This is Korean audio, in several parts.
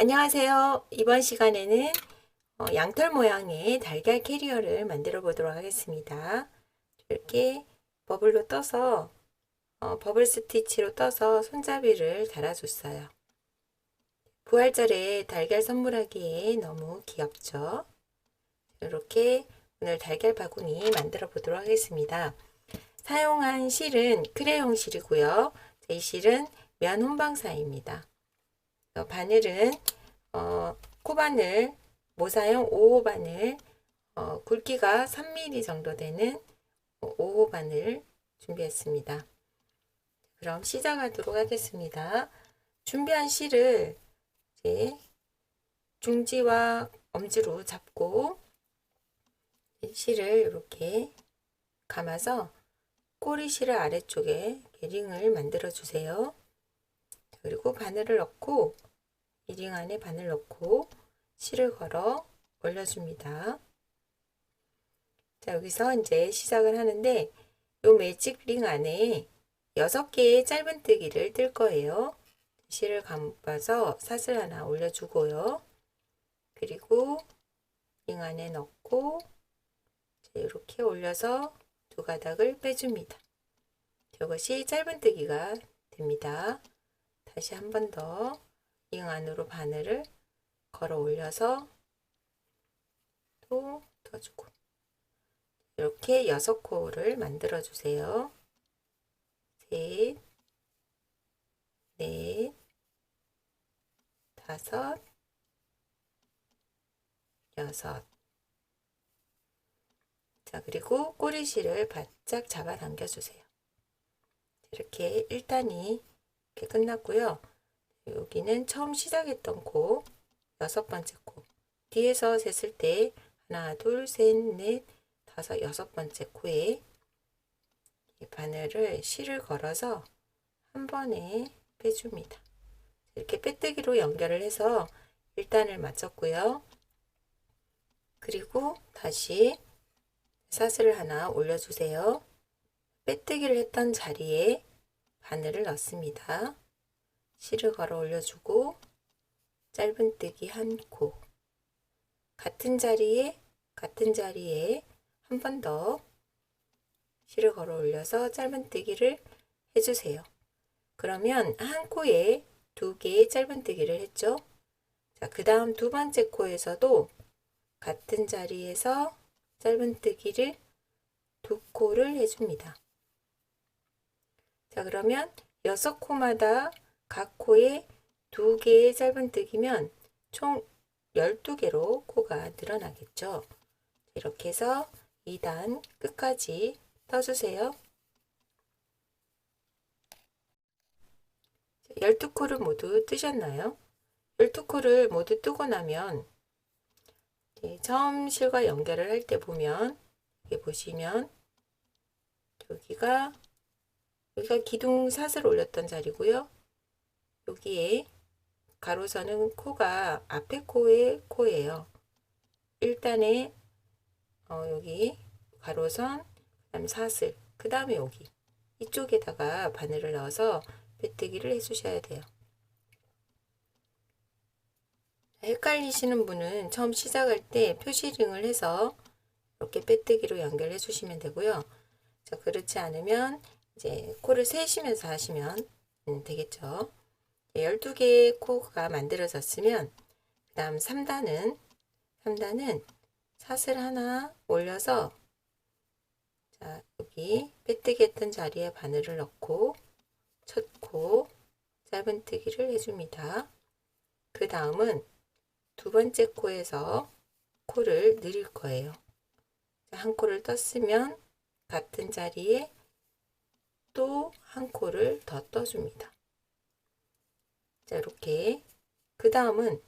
안녕하세요. 이번 시간에는 양털 모양의 달걀 캐리어를 만들어 보도록 하겠습니다. 이렇게 버블로 떠서 버블 스티치로 떠서 손잡이를 달아줬어요. 부활절에 달걀 선물하기에 너무 귀엽죠? 이렇게 오늘 달걀 바구니 만들어 보도록 하겠습니다. 사용한 실은 크레용 실이고요. 이 실은 면 혼방사입니다. 바늘은 코바늘, 모사용 5호 바늘, 굵기가 3mm 정도 되는 5호 바늘 준비했습니다. 그럼 시작하도록 하겠습니다. 준비한 실을 이제 중지와 엄지로 잡고 실을 이렇게 감아서 꼬리 실을 아래쪽에 링을 만들어 주세요. 그리고 바늘을 넣고 이 링 안에 바늘 넣고 실을 걸어 올려줍니다. 자, 여기서 이제 시작을 하는데 이 매직 링 안에 6개의 짧은뜨기를 뜰 거예요. 실을 감아서 사슬 하나 올려주고요. 그리고 링 안에 넣고 이렇게 올려서 두 가닥을 빼줍니다. 이것이 짧은뜨기가 됩니다. 다시 한 번 더 링 안으로 바늘을 걸어 올려서 또 더주고 이렇게 6코를 만들어 주세요. 셋, 넷, 다섯, 여섯. 자, 그리고 꼬리실을 바짝 잡아 당겨 주세요. 이렇게 1단이 이렇게 끝났고요. 여기는 처음 시작했던 코, 6번째 코. 뒤에서 셌을 때 하나, 둘, 셋, 넷, 다섯, 6번째 코에 바늘을 실을 걸어서 한 번에 빼줍니다. 이렇게 빼뜨기로 연결을 해서 1단을 마쳤고요. 그리고 다시 사슬을 하나 올려주세요. 빼뜨기를 했던 자리에 바늘을 넣습니다. 실을 걸어 올려주고 짧은뜨기 한 코, 같은 자리에 한 번 더 실을 걸어 올려서 짧은뜨기를 해주세요. 그러면 한 코에 2개의 짧은뜨기를 했죠. 자, 그 다음 두 번째 코에서도 같은 자리에서 짧은뜨기를 2코를 해줍니다. 자, 그러면 6코마다 각 코에 2개의 짧은뜨기면 총 12개로 코가 늘어나겠죠. 이렇게 해서 2단 끝까지 떠주세요. 12코를 모두 뜨셨나요? 12코를 모두 뜨고 나면 처음 실과 연결을 할 때 보면 여기 보시면 여기가 기둥 사슬 올렸던 자리고요. 여기에 가로선은 코가 앞에 코의 코예요. 1단에 여기 가로선, 그다음 사슬, 그 다음에 여기 이쪽에다가 바늘을 넣어서 빼뜨기를 해주셔야 돼요. 헷갈리시는 분은 처음 시작할 때 표시링을 해서 이렇게 빼뜨기로 연결해 주시면 되고요. 자, 그렇지 않으면 이제 코를 세시면서 하시면 되겠죠. 12개의 코가 만들어졌으면 그 다음 3단은 사슬 하나 올려서 자, 여기 빼뜨기 했던 자리에 바늘을 넣고 첫 코 짧은뜨기를 해줍니다. 그 다음은 두 번째 코에서 코를 늘릴 거예요. 한 코를 떴으면 같은 자리에 또 한 코를 더 떠줍니다. 자, 이렇게 그 다음은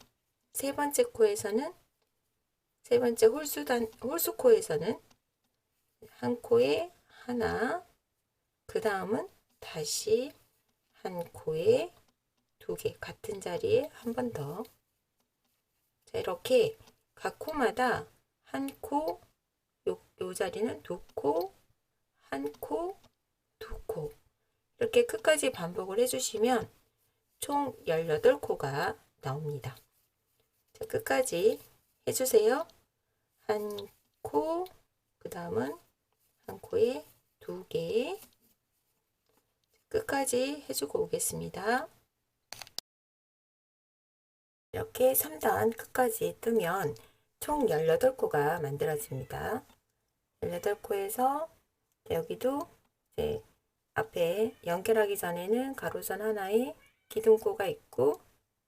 세 번째 코에서는 세 번째 홀수 코에서는 한 코에 하나, 그 다음은 다시 한 코에 2개 같은 자리에 한 번 더. 자, 이렇게 각 코마다 한 코, 요 자리는 2코, 한 코, 2코. 이렇게 끝까지 반복을 해주시면 총 18코가 나옵니다. 자, 끝까지 해주세요. 한 코, 그 다음은 한 코에 2개, 끝까지 해주고 오겠습니다. 이렇게 3단 끝까지 뜨면 총 18코가 만들어집니다. 18코에서 여기도 이제 앞에 연결하기 전에는 가로선 하나에 기둥코가 있고,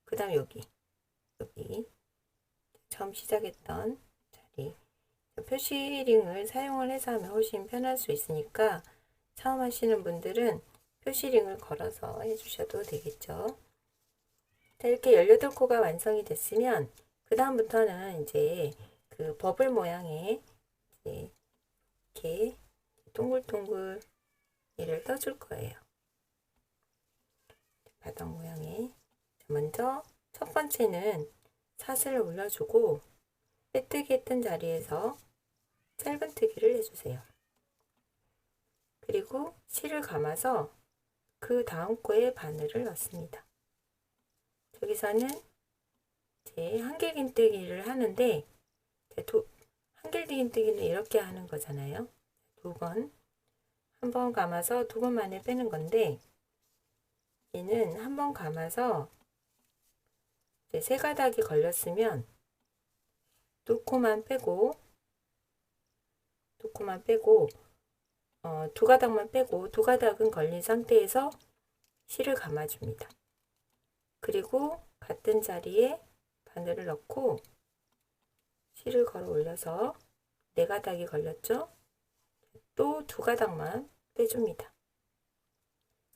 그 다음 여기 처음 시작했던 자리, 표시링을 사용을 해서 하면 훨씬 편할 수 있으니까 처음 하시는 분들은 표시링을 걸어서 해주셔도 되겠죠. 자, 이렇게 18코가 완성이 됐으면 그 다음부터는 이제 그 버블 모양의 이렇게 동글동글 얘를 떠줄 거예요. 바닥 모양에. 먼저 첫 번째는 사슬을 올려주고 빼뜨기 했던 자리에서 짧은뜨기를 해주세요. 그리고 실을 감아서 그 다음 코에 바늘을 넣습니다. 여기서는 이제 한길긴뜨기를 하는데, 한길긴뜨기는 이렇게 하는 거잖아요. 한 번 감아서 2번 만에 빼는 건데, 얘는 한 번 감아서 이제 3가닥이 걸렸으면 2코만 빼고 2가닥만 빼고 2가닥은 걸린 상태에서 실을 감아줍니다. 그리고 같은 자리에 바늘을 넣고 실을 걸어 올려서 4가닥이 걸렸죠? 또 2가닥만 빼줍니다.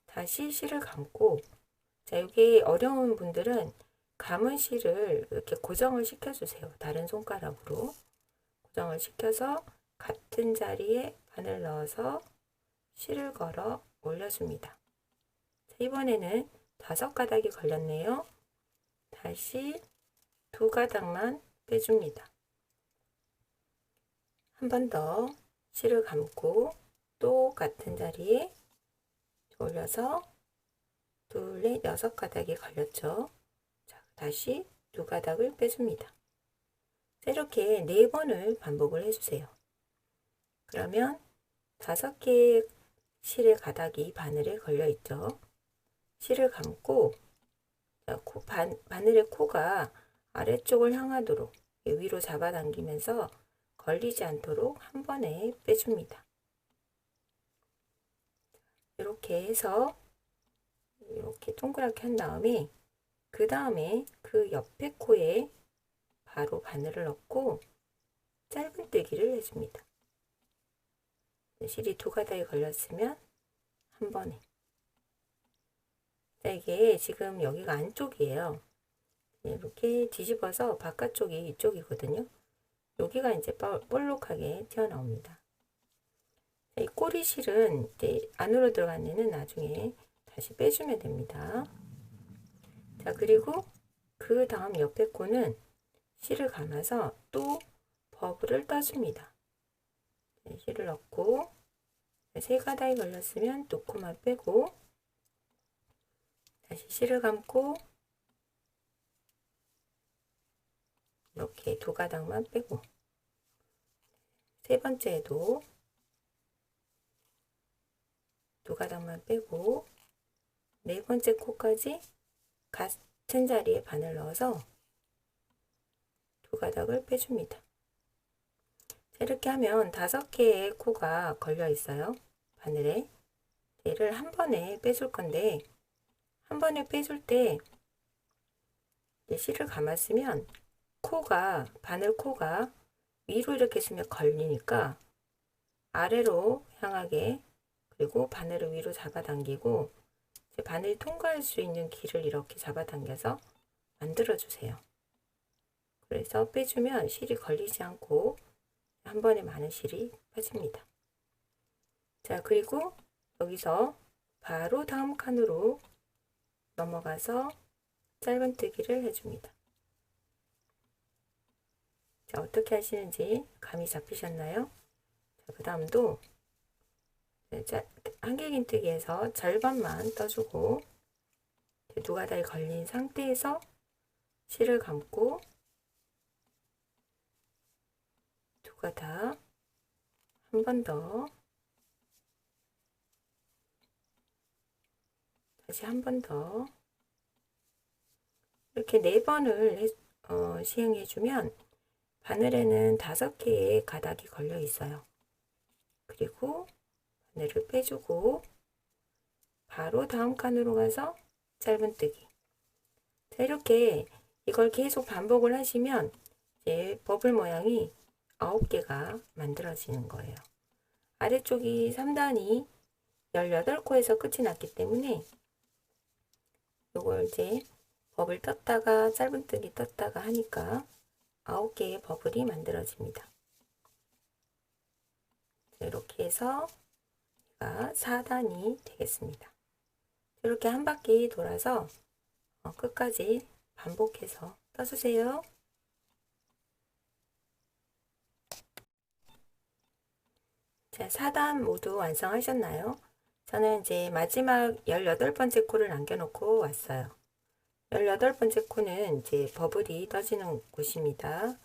다시 실을 감고, 자, 여기 어려운 분들은 감은 실을 이렇게 고정을 시켜주세요. 다른 손가락으로 고정을 시켜서 같은 자리에 바늘 넣어서 실을 걸어 올려줍니다. 자, 이번에는 5가닥이 걸렸네요. 다시 2가닥만 빼줍니다. 한 번 더 실을 감고 또 같은 자리에 올려서 2, 4, 6가닥이 걸렸죠. 자, 다시 2가닥을 빼줍니다. 자, 이렇게 4번을 반복을 해주세요. 그러면 5개의 실의 가닥이 바늘에 걸려 있죠. 실을 감고, 바늘의 코가 아래쪽을 향하도록 위로 잡아당기면서 걸리지 않도록 한 번에 빼줍니다. 이렇게 해서 이렇게 동그랗게 한 다음에 그 다음에 그 옆에 코에 바로 바늘을 넣고 짧은뜨기를 해줍니다. 실이 2가닥이 걸렸으면 한 번에. 자, 이게 지금 여기가 안쪽이에요. 이렇게 뒤집어서 바깥쪽이 이쪽이거든요. 여기가 이제 볼록하게 튀어나옵니다. 이 꼬리실은 이제 안으로 들어간 애는 나중에 다시 빼주면 됩니다. 자, 그리고 그 다음 옆에 코는 실을 감아서 또 버블을 떠줍니다. 실을 넣고 3가닥이 걸렸으면 2코만 빼고 다시 실을 감고 이렇게 2가닥만 빼고, 3번째에도 2가닥만 빼고 4번째 코까지 같은 자리에 바늘 넣어서 2가닥을 빼줍니다. 이렇게 하면 5개의 코가 걸려 있어요. 바늘에. 얘를 한 번에 빼줄 건데, 한 번에 빼줄 때 실을 감았으면 바늘 코가 위로 이렇게 쓰면 걸리니까 아래로 향하게, 그리고 바늘을 위로 잡아당기고 바늘이 통과할 수 있는 길을 이렇게 잡아당겨서 만들어주세요. 그래서 빼주면 실이 걸리지 않고 한 번에 많은 실이 빠집니다. 자, 그리고 여기서 바로 다음 칸으로 넘어가서 짧은뜨기를 해줍니다. 자, 어떻게 하시는지 감이 잡히셨나요? 자, 그 다음도 한길긴뜨기에서 절반만 떠주고 2가닥이 걸린 상태에서 실을 감고 가닥 한 번 더, 다시 한 번 더, 이렇게 4번을 시행해 주면 바늘에는 5개의 가닥이 걸려 있어요. 그리고 바늘을 빼주고 바로 다음 칸으로 가서 짧은뜨기. 자, 이렇게 이걸 계속 반복을 하시면 이제 버블 모양이 9개가 만들어지는 거예요. 아래쪽이 3단이 18코에서 끝이 났기 때문에 요걸 이제 버블 떴다가 짧은뜨기 떴다가 하니까 9개의 버블이 만들어집니다. 이렇게 해서 4단이 되겠습니다. 이렇게 한 바퀴 돌아서 끝까지 반복해서 떠주세요. 자, 4단 모두 완성하셨나요? 저는 이제 마지막 18번째 코를 남겨놓고 왔어요. 18번째 코는 이제 버블이 떠지는 곳입니다.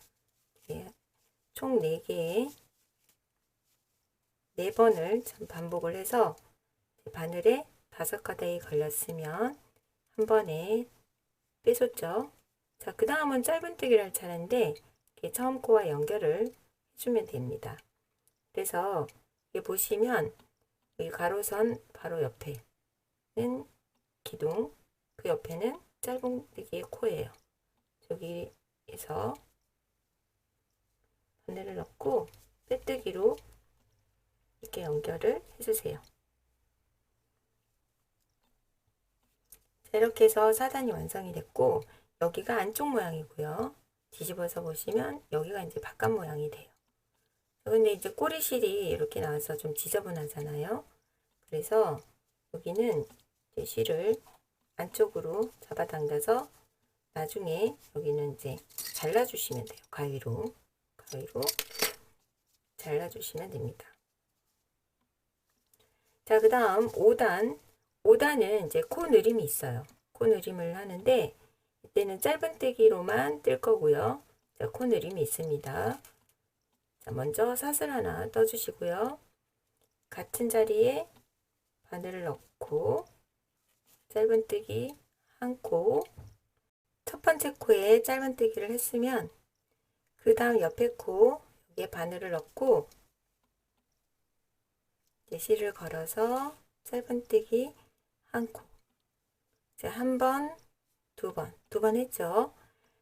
총 4개의 4번을 반복을 해서 바늘에 5가닥이 걸렸으면 한 번에 빼줬죠. 자, 그 다음은 짧은뜨기를 할 차례인데 처음 코와 연결을 해주면 됩니다. 그래서 여기 보시면 여기 가로선 바로 옆에는 기둥, 그 옆에는 짧은뜨기의 코예요. 여기에서 바늘을 넣고 빼뜨기로 이렇게 연결을 해주세요. 자, 이렇게 해서 4단이 완성이 됐고 여기가 안쪽 모양이고요. 뒤집어서 보시면 여기가 이제 바깥 모양이 돼요. 근데 이제 꼬리실이 이렇게 나와서 좀 지저분하잖아요. 그래서 여기는 이제 실을 안쪽으로 잡아당겨서 나중에 여기는 이제 잘라주시면 돼요. 가위로 잘라주시면 됩니다. 자, 그 다음 5단은 이제 코 느림이 있어요. 코 느림을 하는데 이때는 짧은뜨기로만 뜰 거고요. 자, 코 느림이 있습니다. 자, 먼저 사슬 하나 떠주시고요. 같은 자리에 바늘을 넣고 짧은뜨기 한 코, 첫 번째 코에 짧은뜨기를 했으면 그 다음 옆에 코 여기에 바늘을 넣고 이제 실을 걸어서 짧은뜨기 한 코, 이제 한 번, 두 번 했죠.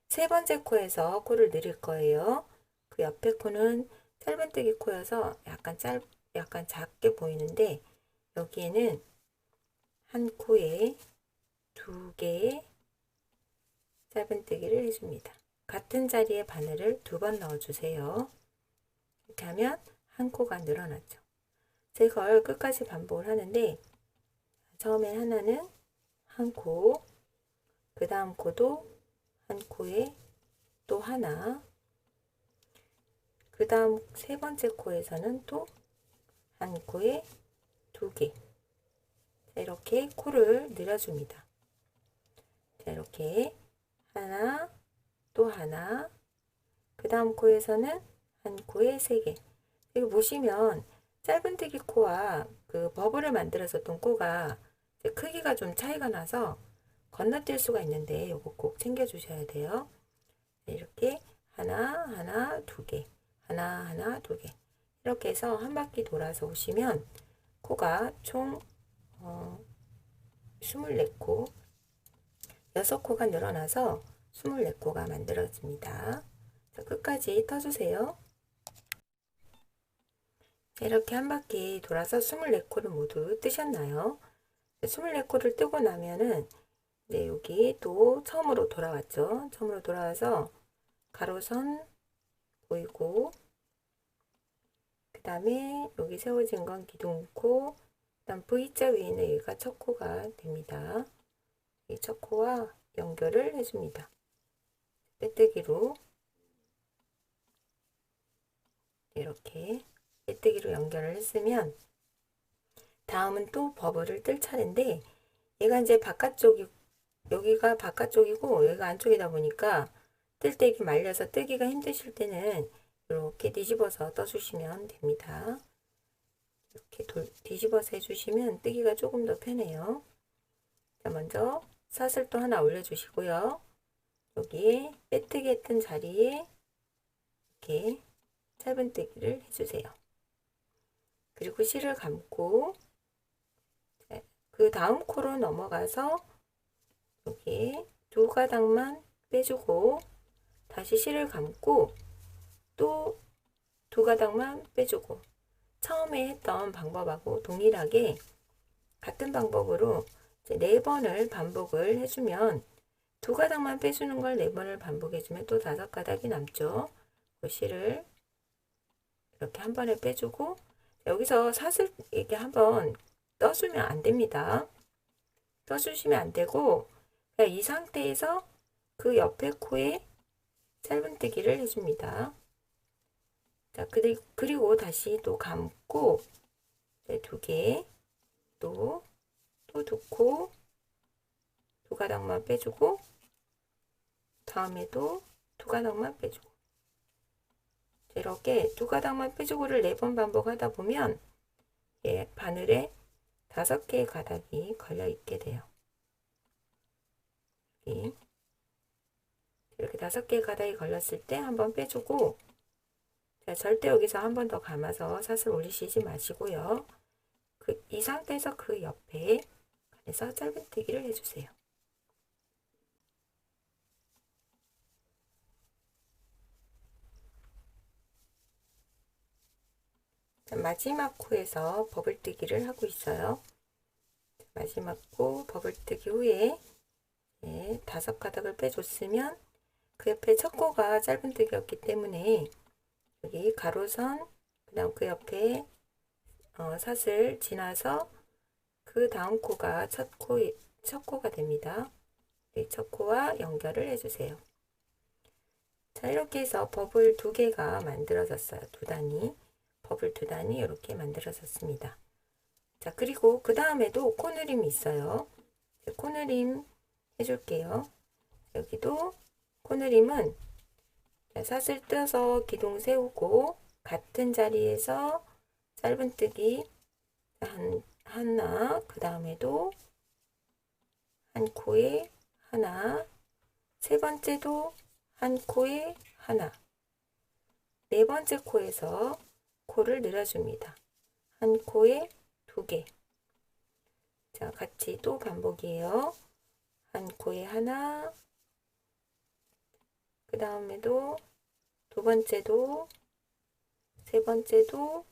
세 번째 코에서 코를 늘릴 거예요. 그 옆에 코는 짧은뜨기 코여서 약간 작게 보이는데 여기에는 한 코에 2개의 짧은뜨기를 해줍니다. 같은 자리에 바늘을 2번 넣어주세요. 이렇게 하면 한 코가 늘어났죠. 이걸 끝까지 반복을 하는데 처음에 하나는 한 코, 그 다음 코도 한 코에 또 하나, 그 다음 세 번째 코에서는 또 한 코에 2개. 이렇게 코를 늘려줍니다. 자, 이렇게 하나, 또 하나, 그 다음 코에서는 한 코에 3개. 여기 보시면 짧은뜨기 코와 그 버블을 만들었었던 코가 크기가 좀 차이가 나서 건너뛸 수가 있는데 이거 꼭 챙겨 주셔야 돼요. 이렇게 하나, 2개, 하나, 2개. 이렇게 해서 한 바퀴 돌아서 오시면 코가 총 24코, 6코가 늘어나서 24코가 만들어집니다. 자, 끝까지 떠주세요. 이렇게 한 바퀴 돌아서 24코를 모두 뜨셨나요? 24코를 뜨고 나면은 이제 여기 또 처음으로 돌아왔죠. 처음으로 돌아와서 가로선 보이고 그 다음에 여기 세워진 건 기둥코, 그 다음 V자 위에는 여기가 첫 코가 됩니다. 이 첫 코와 연결을 해줍니다. 빼뜨기로 이렇게 빼뜨기로 연결을 했으면 다음은 또 버블을 뜰 차례인데 얘가 이제 바깥쪽이 여기가 바깥쪽이고 여기가 안쪽이다 보니까 뜰 때 이렇게 말려서 뜨기가 힘드실 때는 이렇게 뒤집어서 떠주시면 됩니다. 이렇게 뒤집어서 해주시면 뜨기가 조금 더 편해요. 자, 먼저 사슬 또 하나 올려주시고요. 여기에 빼뜨기 했던 자리에 이렇게 짧은뜨기를 해주세요. 그리고 실을 감고 그 다음 코로 넘어가서 여기 두 가닥만 빼주고 다시 실을 감고 또 두 가닥만 빼주고 처음에 했던 방법하고 동일하게 같은 방법으로 이제 4번을 반복을 해주면 두 가닥만 빼주는 걸 4번을 반복해주면 또 5가닥이 남죠. 그 실을 이렇게 한 번에 빼주고 여기서 사슬 이렇게 한번 떠주면 안 됩니다. 떠주시면 안 되고 이 상태에서 그 옆에 코에 짧은뜨기를 해줍니다. 자, 그리고 다시 또 감고 두 개, 또 두 코, 두 가닥만 빼주고 다음에도 두 가닥만 빼주고 이렇게 두 가닥만 빼주고를 4번 반복하다 보면 바늘에 5개의 가닥이 걸려 있게 돼요. 이렇게 5개의 가닥이 걸렸을 때 한번 빼주고 자, 절대 여기서 한 번 더 감아서 사슬 올리시지 마시고요. 이 상태에서 그 옆에 그래서 짧은뜨기를 해주세요. 자, 마지막 코에서 버블뜨기를 하고 있어요. 마지막 코 버블뜨기 후에 5가닥을 빼줬으면 그 옆에 첫 코가 짧은뜨기였기 때문에 여기 가로선 그 다음 그 옆에 사슬 지나서 그 다음 코가 첫 코가 됩니다. 첫 코와 연결을 해주세요. 자, 이렇게 해서 버블 2개가 만들어졌어요. 2단이 버블 2단이 이렇게 만들어졌습니다. 자, 그리고 그 다음에도 코늘임이 있어요. 코늘임 해줄게요. 여기도 코늘임은 사슬 떼서 기둥 세우고 같은 자리에서 짧은뜨기 하나, 그 다음에도 한 코에 하나, 세 번째도 한 코에 하나, 네 번째 코에서 코를 늘어줍니다. 한 코에 2개. 자, 같이 또 반복이에요. 한 코에 하나, 그 다음에도 두 번째도, 세 번째도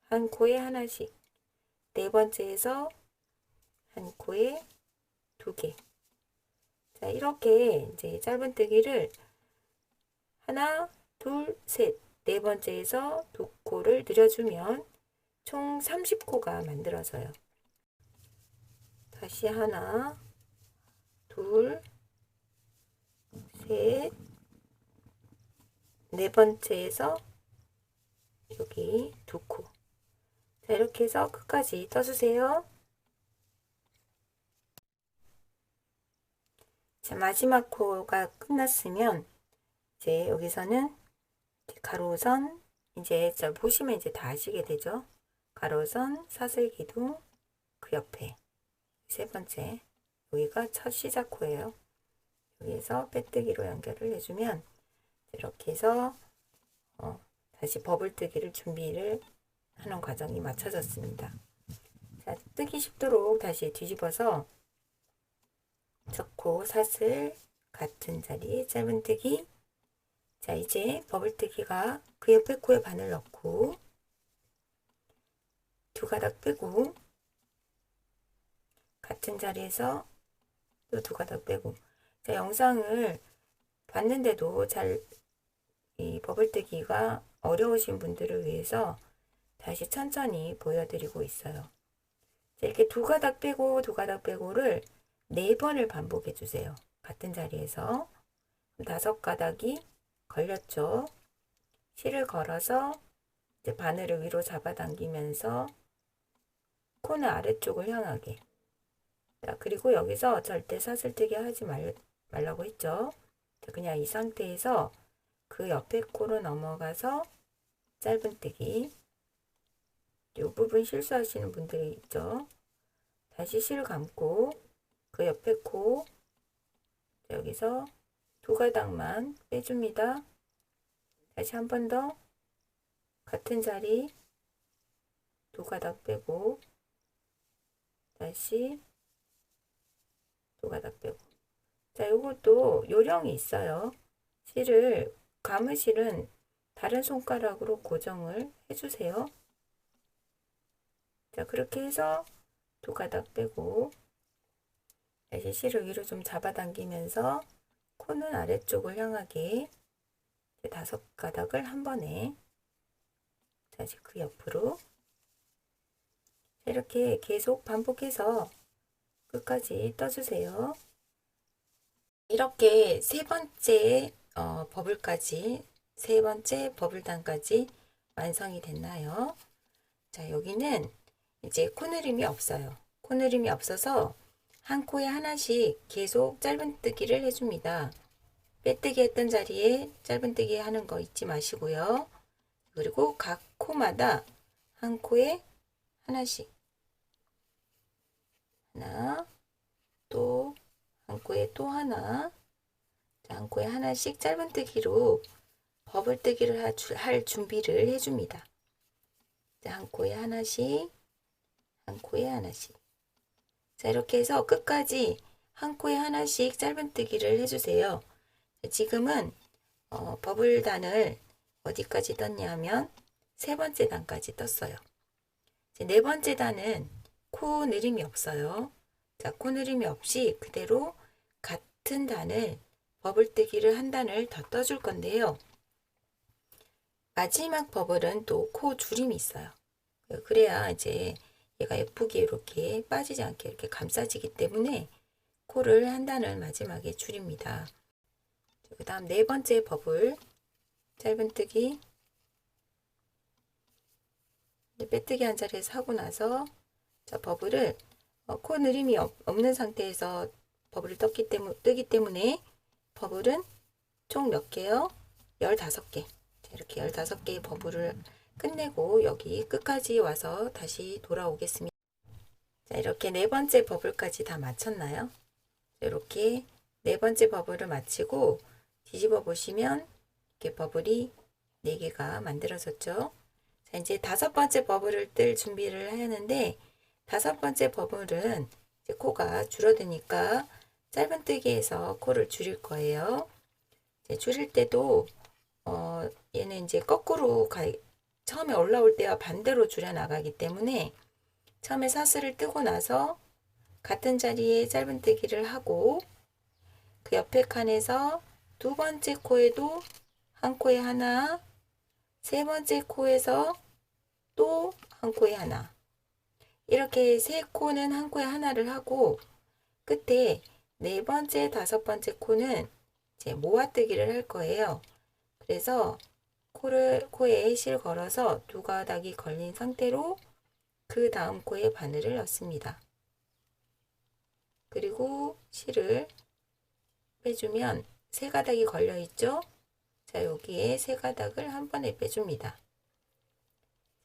한 코에 하나씩, 네 번째에서 한 코에 2개. 자, 이렇게 이제 짧은뜨기를 하나, 둘, 셋, 네 번째에서 2코를 늘려주면 총 30코가 만들어져요. 다시 하나, 둘, 셋, 네 번째에서 여기 2코. 자, 이렇게 해서 끝까지 떠주세요. 자, 마지막 코가 끝났으면 이제 여기서는 가로선 이제 보시면 이제 다 아시게 되죠. 가로선 사슬 기둥 그 옆에 세 번째 여기가 첫 시작 코예요. 여기서 빼뜨기로 연결을 해주면 이렇게 해서 다시 버블뜨기를 준비를 하는 과정이 마쳐졌습니다. 자, 뜨기 쉽도록 다시 뒤집어서 첫 코 사슬 같은 자리 짧은뜨기. 자, 이제 버블뜨기가 그 옆에 코에 바늘 넣고 2가닥 빼고 같은 자리에서 또 2가닥 빼고. 자, 영상을 봤는데도 이 버블뜨기가 어려우신 분들을 위해서 다시 천천히 보여드리고 있어요. 자, 이렇게 2가닥 빼고 2가닥 빼고를 4번을 반복해 주세요. 같은 자리에서 5가닥이 걸렸죠. 실을 걸어서 이제 바늘을 위로 잡아당기면서 코는 아래쪽을 향하게. 자, 그리고 여기서 절대 사슬뜨기 하지 말라고 했죠. 자, 그냥 이 상태에서 그 옆에 코로 넘어가서 짧은뜨기. 이 부분 실수하시는 분들이 있죠. 다시 실 감고 그 옆에 코 여기서 두 가닥만 빼줍니다. 다시 한 번 더 같은 자리 두 가닥 빼고 다시 두 가닥 빼고. 자, 요것도 요령이 있어요. 실을 감으실은 다른 손가락으로 고정을 해주세요. 자, 그렇게 해서 두 가닥 빼고 다시 실을 위로 좀 잡아당기면서 코는 아래쪽을 향하게 다섯 가닥을 한 번에 다시 그 옆으로 이렇게 계속 반복해서 끝까지 떠주세요. 이렇게 세 번째 버블단까지 완성이 됐나요? 자, 여기는 이제 코늘임이 없어요. 코늘임이 없어서 한 코에 하나씩 계속 짧은뜨기를 해줍니다. 빼뜨기 했던 자리에 짧은뜨기 하는 거 잊지 마시고요. 그리고 각 코마다 한 코에 하나씩 하나, 또 한 코에 또 하나, 한 코에 하나씩 짧은뜨기로 버블뜨기를 할 준비를 해줍니다. 한 코에 하나씩, 한 코에 하나씩. 자, 이렇게 해서 끝까지 한 코에 하나씩 짧은뜨기를 해주세요. 지금은 버블단을 어디까지 떴냐 하면 세 번째 단까지 떴어요. 네 번째 단은 코 느림이 없어요. 자, 코 느림이 없이 그대로 같은 단을 버블뜨기를 한 단을 더 떠줄 건데요. 마지막 버블은 또 코 줄임이 있어요. 그래야 이제 얘가 예쁘게 이렇게 빠지지 않게 이렇게 감싸지기 때문에 코를 한 단을 마지막에 줄입니다. 그 다음 네 번째 버블 짧은뜨기 빼뜨기 한 자리에서 하고 나서 자, 버블을 코 느림이 없는 상태에서 버블을 뜨기 때문에 버블은 총 몇 개요? 15개. 이렇게 15개의 버블을 끝내고 여기 끝까지 와서 다시 돌아오겠습니다. 자, 이렇게 네 번째 버블까지 다 마쳤나요? 이렇게 네 번째 버블을 마치고 뒤집어 보시면 이렇게 버블이 4개가 만들어졌죠. 자, 이제 다섯 번째 버블을 뜰 준비를 하는데 다섯 번째 버블은 이제 코가 줄어드니까 짧은뜨기에서 코를 줄일 거예요. 이제 줄일 때도 얘는 이제 거꾸로 처음에 올라올 때와 반대로 줄여 나가기 때문에 처음에 사슬을 뜨고 나서 같은 자리에 짧은뜨기를 하고 그 옆에 칸에서 두 번째 코에도 한 코에 하나, 세 번째 코에서 또 한 코에 하나, 이렇게 세 코는 한 코에 하나를 하고 끝에 네 번째, 다섯 번째 코는 이제 모아뜨기를 할 거예요. 그래서 코에 실 걸어서 두 가닥이 걸린 상태로 그 다음 코에 바늘을 넣습니다. 그리고 실을 빼주면 세 가닥이 걸려 있죠. 자, 여기에 세 가닥을 한 번에 빼줍니다.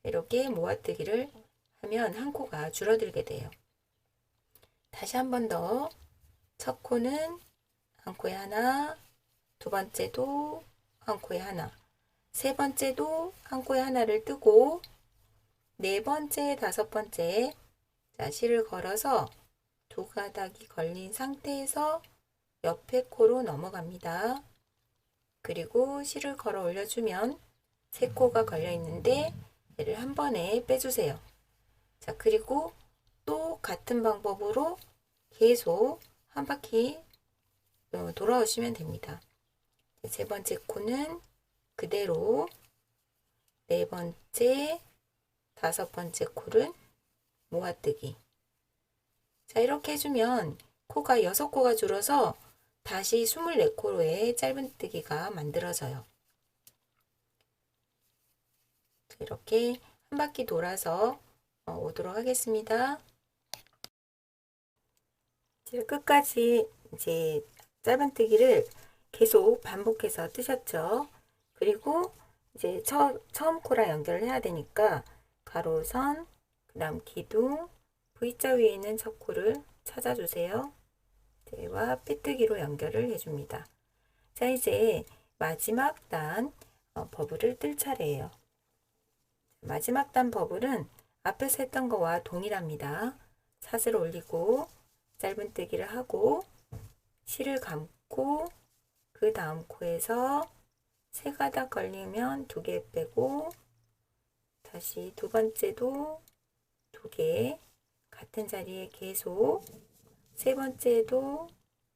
이렇게 모아뜨기를 하면 한 코가 줄어들게 돼요. 다시 한 번 더. 첫 코는 한 코에 하나, 두 번째도 한 코에 하나, 세 번째도 한 코에 하나를 뜨고 네 번째, 다섯 번째 자, 실을 걸어서 두 가닥이 걸린 상태에서 옆에 코로 넘어갑니다. 그리고 실을 걸어 올려주면 세 코가 걸려 있는데 얘를 한 번에 빼주세요. 자, 그리고 또 같은 방법으로 계속 한 바퀴 돌아오시면 됩니다. 세 번째 코는 그대로 네 번째, 다섯 번째 코는 모아뜨기. 자, 이렇게 해주면 코가 6코가 줄어서 다시 24코로의 짧은뜨기가 만들어져요. 이렇게 한 바퀴 돌아서 오도록 하겠습니다. 끝까지 이제 짧은뜨기를 계속 반복해서 뜨셨죠. 그리고 이제 처음 코랑 연결을 해야 되니까 가로선, 그 다음 기둥, V자 위에 있는 첫 코를 찾아주세요. 와 빼뜨기로 연결을 해줍니다. 자, 이제 마지막 단 버블을 뜰 차례예요. 마지막 단 버블은 앞에서 했던 거와 동일합니다. 사슬을 올리고 짧은뜨기를 하고 실을 감고 그 다음 코에서 세 가닥 걸리면 2개 빼고 다시 두 번째도 2개 같은 자리에 계속 세 번째도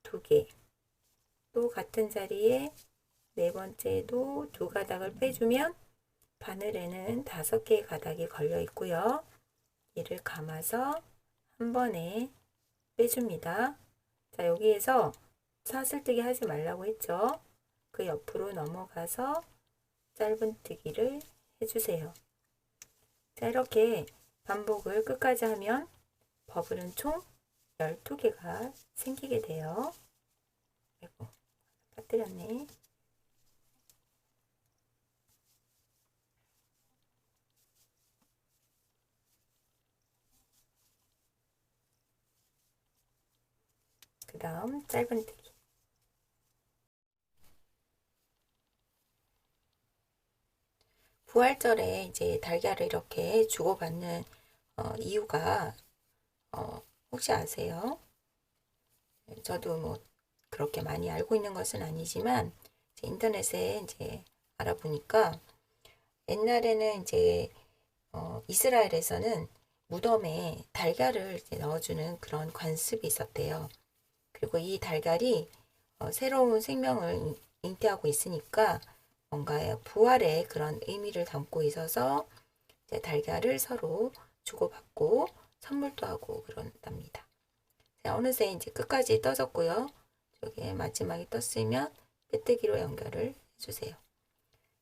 2개 또 같은 자리에 네 번째도 2가닥을 빼주면 바늘에는 5개의 가닥이 걸려 있고요. 이를 감아서 한 번에 빼줍니다. 자, 여기에서 사슬뜨기 하지 말라고 했죠. 그 옆으로 넘어가서 짧은뜨기를 해주세요. 자, 이렇게 반복을 끝까지 하면 버블은 총 12개가 생기게 돼요. 아이고, 빠뜨렸네. 그 다음 짧은뜨기. 부활절에 이제 달걀을 이렇게 주고받는 이유가 혹시 아세요? 저도 뭐 그렇게 많이 알고 있는 것은 아니지만 인터넷에 이제 알아보니까 옛날에는 이제 이스라엘에서는 무덤에 달걀을 이제 넣어주는 그런 관습이 있었대요. 그리고 이 달걀이 새로운 생명을 잉태하고 있으니까 뭔가 부활의 그런 의미를 담고 있어서 이제 달걀을 서로 주고받고 선물도 하고 그런답니다. 자, 어느새 이제 끝까지 떠졌고요. 저기 마지막에 떴으면 빼뜨기로 연결을 해주세요.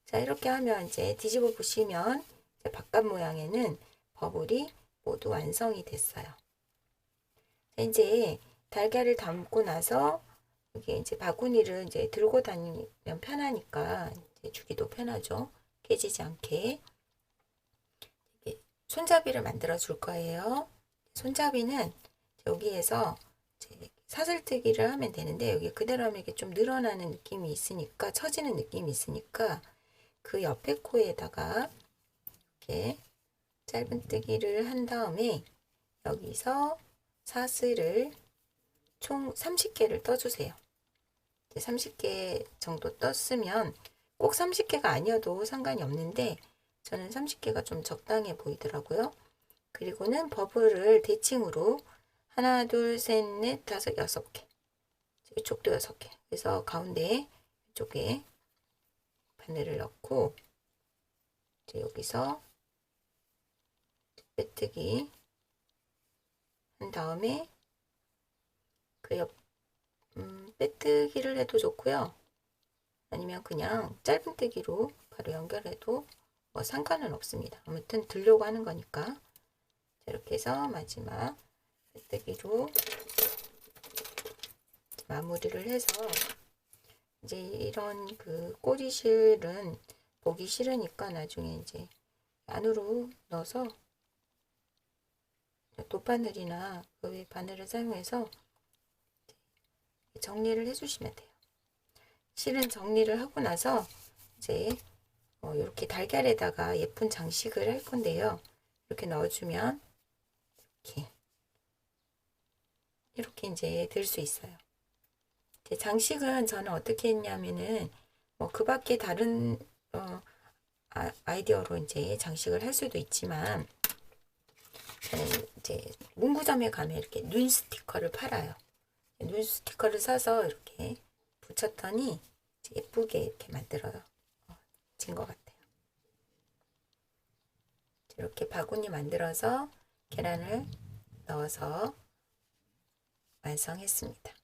자, 이렇게 하면 이제 뒤집어 보시면 이제 바깥 모양에는 버블이 모두 완성이 됐어요. 자, 이제 달걀을 담고 나서 여기 이제 바구니를 이제 들고 다니면 편하니까 이제 주기도 편하죠. 깨지지 않게 손잡이를 만들어 줄 거예요. 손잡이는 여기에서 사슬뜨기를 하면 되는데 여기 그대로 하면 이게 좀 늘어나는 느낌이 있으니까 처지는 느낌이 있으니까 그 옆에 코에다가 이렇게 짧은뜨기를 한 다음에 여기서 사슬을 총 30개를 떠주세요. 30개 정도 떴으면 꼭 30개가 아니어도 상관이 없는데 저는 30개가 좀 적당해 보이더라고요. 그리고는 버블을 대칭으로 하나, 둘, 셋, 넷, 다섯, 6개. 이쪽도 6개. 그래서 가운데 이쪽에 바늘을 넣고 이제 여기서 빼뜨기 한 다음에 그 옆 빼뜨기를 해도 좋고요. 아니면 그냥 짧은뜨기로 바로 연결해도 뭐 상관은 없습니다. 아무튼 들려고 하는 거니까. 이렇게 해서 마지막 빼뜨기로 마무리를 해서 이제 이런 그 꼬리실은 보기 싫으니까 나중에 이제 안으로 넣어서 돗바늘이나 그 외 바늘을 사용해서 정리를 해주시면 돼요. 실은 정리를 하고 나서 이제 이렇게 달걀에다가 예쁜 장식을 할 건데요. 이렇게 넣어주면 이렇게 이제 들 수 있어요. 장식은 저는 어떻게 했냐면은 그 밖에 다른 아이디어로 이제 장식을 할 수도 있지만 저는 이제 문구점에 가면 이렇게 눈 스티커를 팔아요. 눈 스티커를 사서 이렇게 붙였더니 예쁘게 이렇게 만들어요. 진 것 같아요. 이렇게 바구니 만들어서 계란을 넣어서 완성했습니다.